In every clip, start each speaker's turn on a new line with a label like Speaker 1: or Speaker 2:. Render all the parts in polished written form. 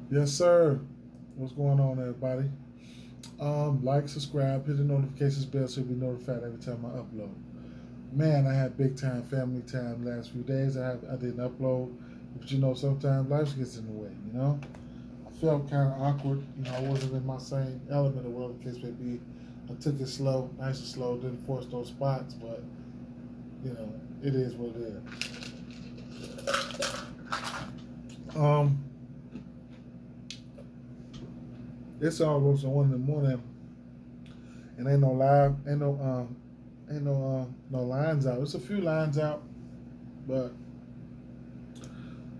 Speaker 1: Yes, sir. What's going on, everybody? Like, subscribe, hit the notifications bell so you'll be notified every time I upload. Man, I had big time family time the last few days. I didn't upload, but sometimes life gets in the way. I felt kind of awkward. I wasn't in my same element or whatever the case may be. I took it slow, nice and slow. Didn't force those spots, but it is what it is. It's almost 1 in the morning, and ain't no live, no lines out. There's a few lines out, but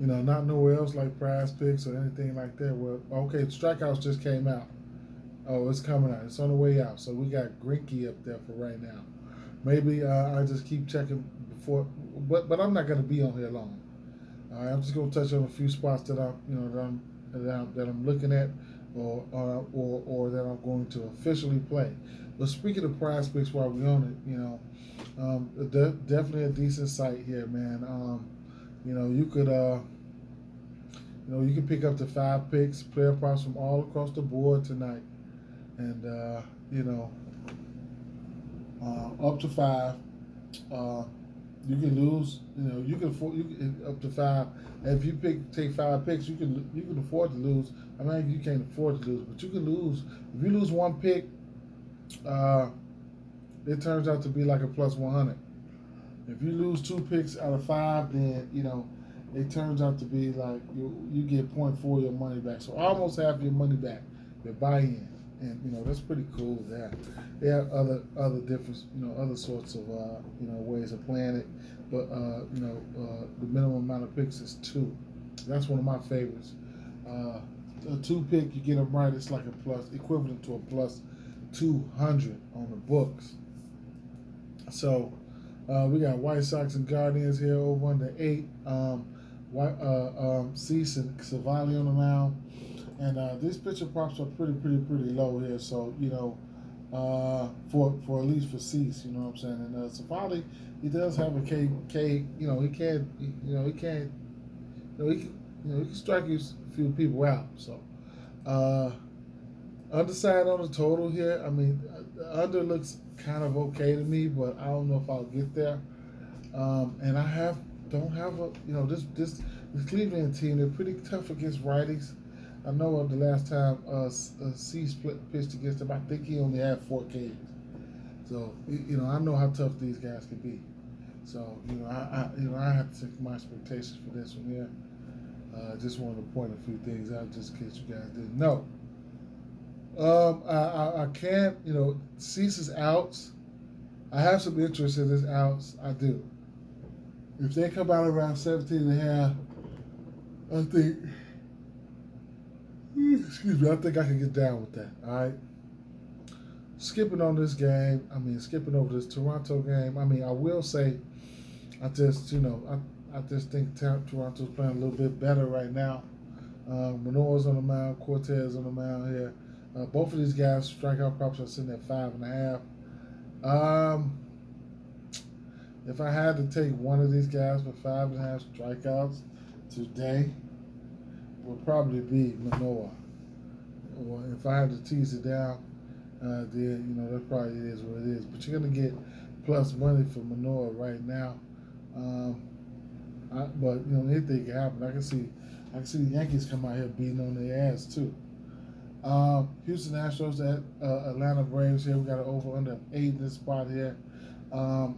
Speaker 1: not nowhere else like Prize Picks or anything like that. Well, okay, strikeouts just came out. Oh, it's coming out. It's on the way out. So we got Grinky up there for right now. Maybe I just keep checking before, but I'm not gonna be on here long. I'm just gonna touch on a few spots that I'm looking at, or that I'm going to officially play. But speaking of Prize Picks, while we're on it, definitely a decent site here, man. You could you can pick up to 5 picks, player props from all across the board tonight, and up to five. Uh, you can lose. You can afford up to five. And if you take 5 picks, you can afford to lose. I mean, you can't afford to lose, but you can lose. If you lose 1 pick, uh, it turns out to be like a plus 100. If you lose 2 picks out of five, then it turns out to be like you get point four of your money back. So almost half your money back, your buy-in, and that's pretty cool. There are other different other sorts of ways of playing it, but the minimum amount of picks is two. That's one of my favorites. A 2 pick, you get them right, it's like a plus equivalent to a plus 200 on the books. So we got White Sox and Guardians here over under 8. Cease and Savali on the mound, and these pitcher props are pretty low here. So for at least for Cease, you know what I'm saying. And Savali, he does have a K. He can't. He can't. He can strike you a few people out. So underside on the total here. I mean, the under looks kind of okay to me, but I don't know if I'll get there. And I don't have a this Cleveland team. They're pretty tough against righties. I know of the last time C split pitched against him. I think he only had 4 Ks. So I know how tough these guys can be. So I have to take my expectations for this one here. Just wanted to point a few things out just in case you guys didn't know. I can't Cease's outs. I have some interest in his outs. I do. If they come out around 17 and a half, I think, excuse me, I think I can get down with that. All right. Skipping on this game, skipping over this Toronto game. I will say, I just think Toronto's playing a little bit better right now. Manoah's on the mound, Cortez on the mound here. Both of these guys strikeout props are sitting at 5.5. If I had to take one of these guys for 5.5 strikeouts today, would probably be Manoah. Or if I had to tease it down, then that probably is what it is. But you're gonna get plus money for Manoah right now. But anything can happen. I can see the Yankees come out here beating on their ass too. Houston Astros at Atlanta Braves here. We got an over under 8 in this spot here. Both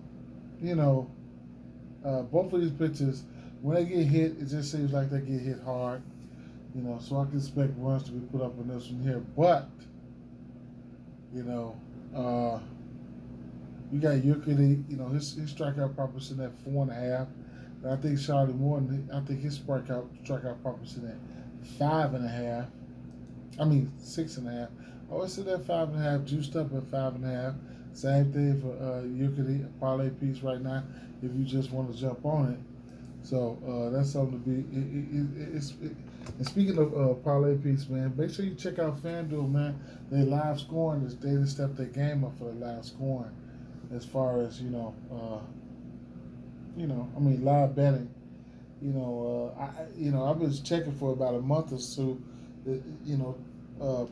Speaker 1: of these pitchers, when they get hit, it just seems like they get hit hard. So I can expect runs to be put up on this one here. But, you got Urquidy, his strikeout proposition at 4.5. And I think Charlie Morton, I think his strikeout proposition at 5.5. 6.5. I always said that 5.5, juiced up at 5.5. Same thing for Urquidy, a parlay piece right now. If you just want to jump on it, so that's something to be. And speaking of parlay piece, man, make sure you check out FanDuel, man. They live scoring this. They just stepped their game up for the live scoring, as far as live betting. I've been checking for about a month or so. you know,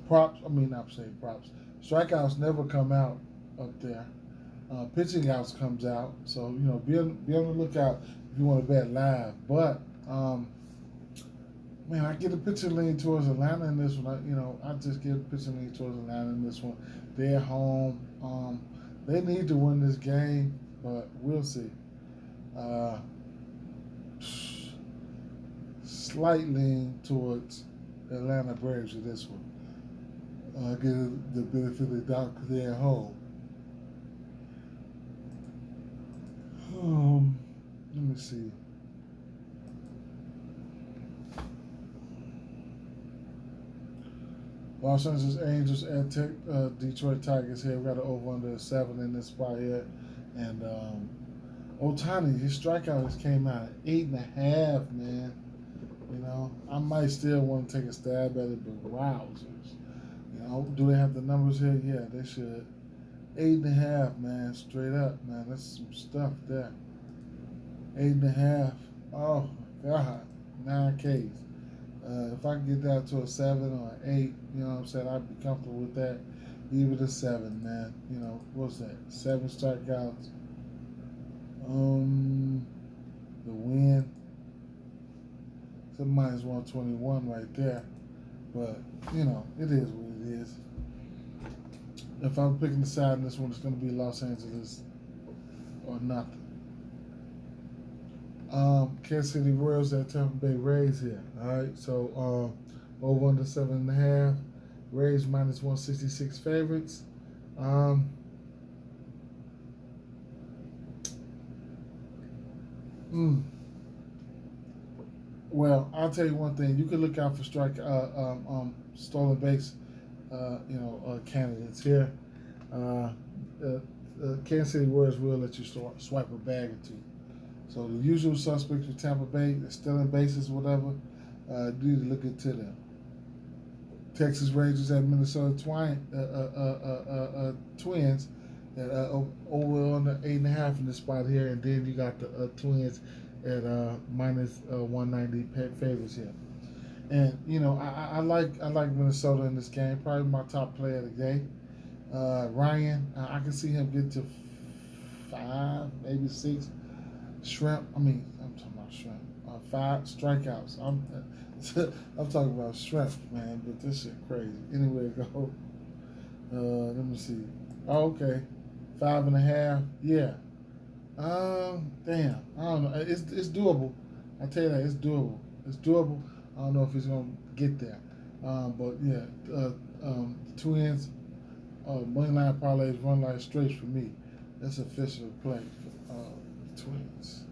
Speaker 1: props. I mean, not saying props. Strikeouts never come out up there. Pitching outs comes out. So be on the lookout if you want to bet live. But man, I get a pitching lean towards Atlanta in this one. I just get a pitching lean towards Atlanta in this one. They're at home. They need to win this game, but we'll see. Slight lean towards the Atlanta Braves in this one. Get the benefit of the doubt because they're at home. Let me see. Los Angeles Angels at Detroit Tigers here. We got an over under 7 in this spot here. And Ohtani, his strikeout just came out at 8.5, man. I might still want to take a stab at it, but wowzers. Do they have the numbers here? Yeah, they should. 8.5, man, straight up, man. That's some stuff there. 8.5. Oh my God, 9 Ks. If I can get that to a 7 or an 8, what I'm saying, I'd be comfortable with that. Leave it a 7, man. What's that? 7 strikeouts. The win. It's a minus 121 right there. But, it is what it is. If I'm picking the side in this one, it's going to be Los Angeles or nothing. Kansas City Royals at Tampa Bay Rays here. All right, so over under 7.5. Rays minus 166 favorites. Well, I'll tell you one thing. You can look out for stolen base, candidates here. Kansas City Royals will let you swipe a bag or two. So the usual suspects for Tampa Bay, they're stealing bases, whatever, you need to look into them. Texas Rangers at Minnesota Twins at over on the 8.5 in this spot here, and then you got the Twins at minus 190 favorites here. And I like Minnesota in this game. Probably my top player of the game. Ryan, I can see him get to 5, maybe 6. I'm talking about shrimp. 5 strikeouts. I'm talking about shrimp, man. But this shit crazy. Anyway, go. Let me see. Oh, okay, 5.5. Yeah. Damn. I don't know. It's doable. I tell you that it's doable. It's doable. I don't know if he's gonna get there. But yeah, Twins, money line parlays, run line straight for me. That's official play for Twins.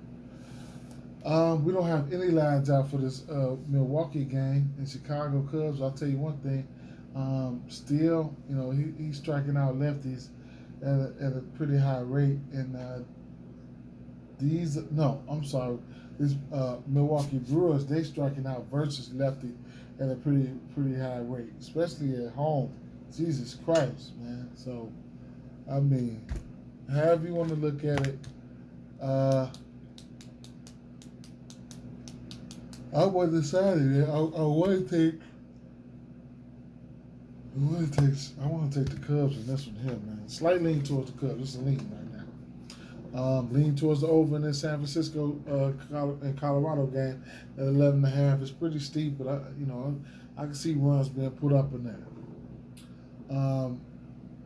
Speaker 1: We don't have any lines out for this Milwaukee game in Chicago Cubs. I'll tell you one thing. Still, he's striking out lefties at a pretty high rate, and these Milwaukee Brewers, they striking out versus lefty at a pretty high rate, especially at home. Jesus Christ, man. So, however you want to look at it, I was decided I want to take the Cubs in this one here, man. Slight lean towards the Cubs. It's a lean right now. Lean towards the over in this San Francisco and Colorado game at 11.5. It's pretty steep, but I can see runs being put up in there.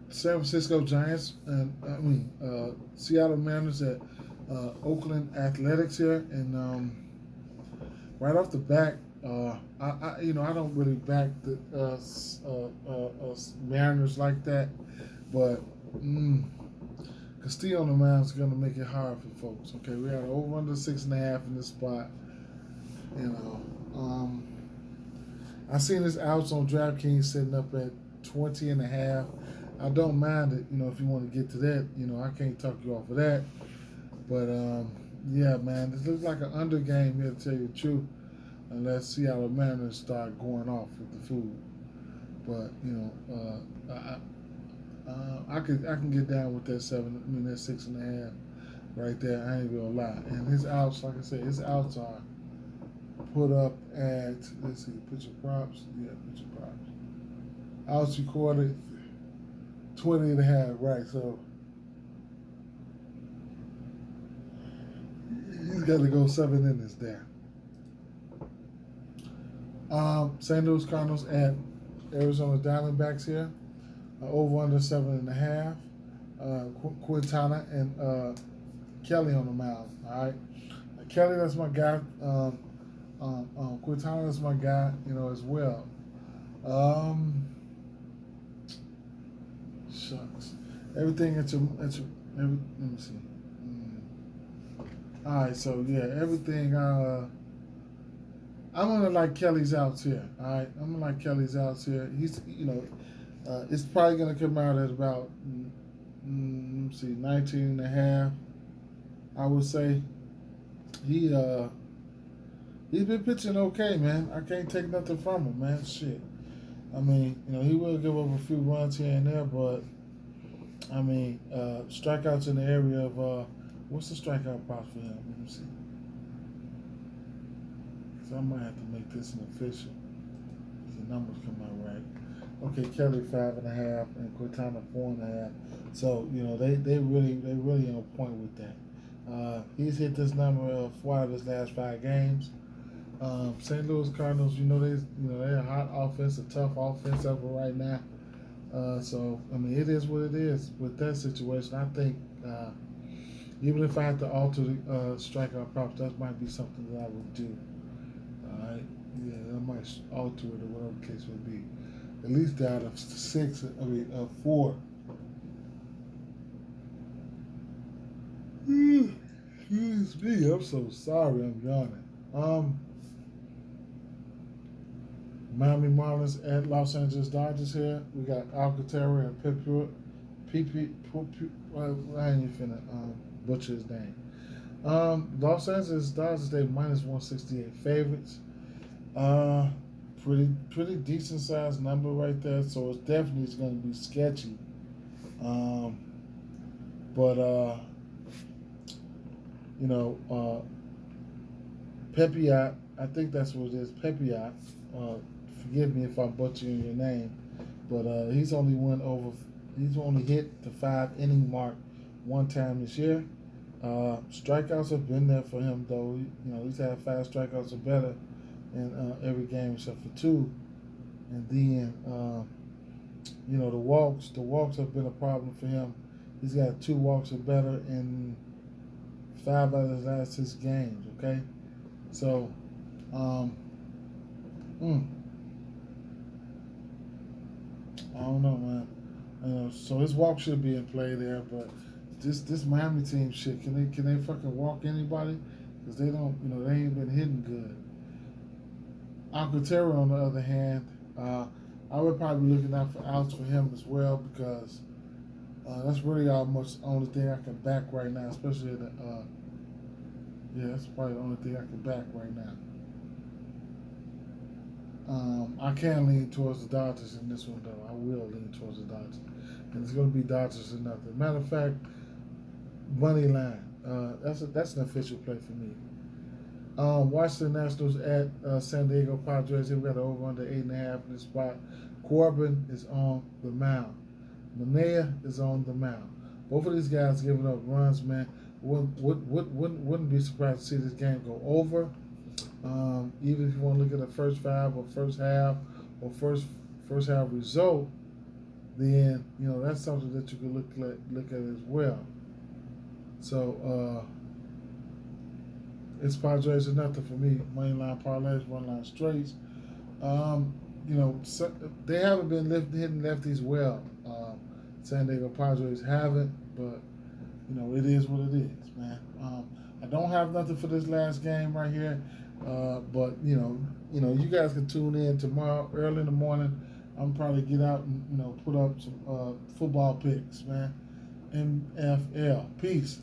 Speaker 1: San Francisco Giants and Seattle Mariners at Oakland Athletics here, and right off the bat, I don't really back the Mariners like that, but Castillo on the mound is going to make it hard for folks. Okay, we had over under 6.5 in this spot. I seen this outs on DraftKings sitting up at 20.5. I don't mind it, if you want to get to that. I can't talk you off of that. But, yeah, man, this looks like an under game here, to tell you the truth, unless Seattle Mariners start going off with the food. But, I can get down with that 6.5 right there. I ain't gonna lie. And his outs, like I said, his outs are put up at, let's see, picture props. Yeah, picture props. Outs recorded 20.5, right? So he's got to go 7 innings there. St. Louis Cardinals at Arizona Diamondbacks here. Over under 7.5. Quintana and Kelly on the mound. All right, Kelly, that's my guy. Quintana, that's my guy. As well. Shucks. Everything let me see. All right, so yeah, everything. I'm gonna like Kelly's outs here. All right, I'm gonna like Kelly's outs here. He's, it's probably gonna come out at about, let me see, 19.5. I would say he's been pitching okay, man. I can't take nothing from him, man. Shit. I mean, he will give up a few runs here and there, but I mean, strikeouts in the area of what's the strikeout prop for him? Let me see. So I might have to make this an official. The numbers come out right. Okay, Kelly 5.5 and Quintana 4.5. So they really on point with that. He's hit this number 4 out of his last 5 games. St. Louis Cardinals, they're a hot offense, a tough offense ever right now. So I mean, it is what it is with that situation. I think even if I had to alter the strikeout props, that might be something that I would do. All right, yeah, I might alter it or whatever the case may be. At least out of 4. Excuse me, I'm so sorry, I'm yawning. Miami Marlins at Los Angeles Dodgers here. We got Alcantara and I ain't even finna butcher his name. Los Angeles Dodgers, they -168 favorites. Pretty decent sized number right there. So it's definitely going to be sketchy. Pepiot, I think that's what it is. Pepiot. Forgive me if I'm butchering your name, but he's only hit the 5-inning mark 1 time this year. Strikeouts have been there for him though. He's had 5 strikeouts or better in every game except for 2. And then the walks have been a problem for him. He's got 2 walks or better in 5 out of his last 6 games. Okay, so I don't know, man. So his walk should be in play there, but this Miami team shit, can they fucking walk anybody? Because they don't, they ain't been hitting good. Alcantara, on the other hand, I would probably be looking out for outs for him as well, because that's really almost the only thing I can back right now, especially that's probably the only thing I can back right now. I can lean towards the Dodgers in this one, though. I will lean towards the Dodgers. And it's going to be Dodgers or nothing. Matter of fact, money line. That's an official play for me. Washington Nationals at San Diego Padres. Here we got an over under 8.5 in this spot. Corbin is on the mound. Manaea is on the mound. Both of these guys giving up runs, man. Wouldn't be surprised to see this game go over. Even if you want to look at the first 5 or first half or first half result, then that's something that you can look at as well. So it's Padres or nothing for me. Money line parlays, run line straights. They haven't been hitting lefties well. San Diego Padres haven't, but it is what it is, man. I don't have nothing for this last game right here. But you guys can tune in tomorrow early in the morning. I'm probably get out and put up some football picks, man. NFL. Peace.